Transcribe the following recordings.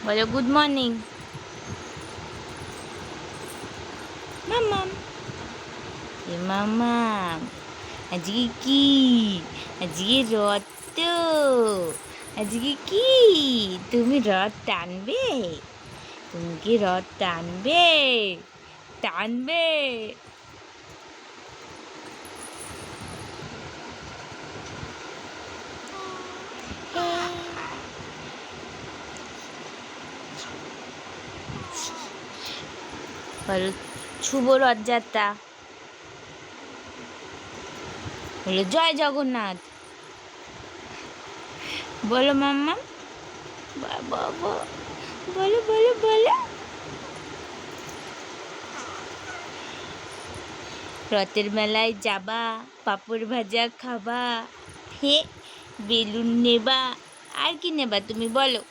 বলো good morning মাম্মাম। এ মাম্মাম, আজকে কি? আজকে রথ তো। আজকে কি তুমি রথ টানবে? তুমি কি রথ টানবে? টানবে? বলো শুভ রথযাত্রা। বলো জয় জগন্নাথ। বলো মাম্মা। বাবা, বলো বলো বলো। রথের মেলায় যাবা, পাঁপড় ভাজা খাবা, হে বেলুন নেবা, আর কি নেবা তুমি বলো?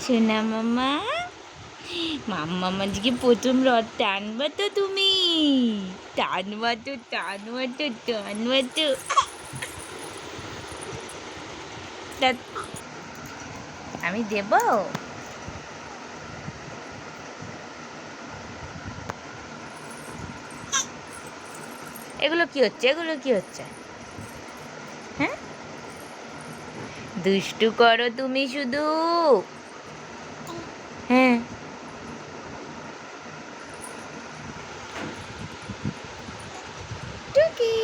সোনা মামা, মাম্মা আজকে প্রথম রথ টানবা তো তুমি? টানবা তো টানবা তো টানবা তো। আমি দেব? এগুলো কি হচ্ছে? এগুলো কি হচ্ছে? হ্যাঁ, দুষ্টু করো তুমি শুধু। হ্যাঁ, টুকি।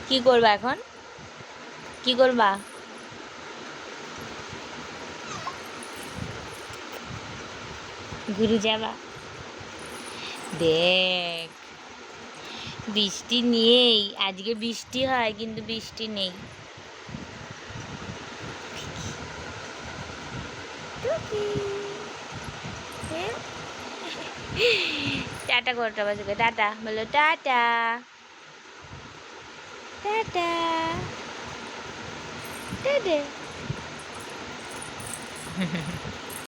কি করবা এখন? কি করবা? ঘুরে যাবা? দেখ, বৃষ্টি নেই আজকে, বৃষ্টি হয় কিন্তু বৃষ্টি নেই। টাটা করতে হবে, টাটা বলো, টাটা টাটা টাটা।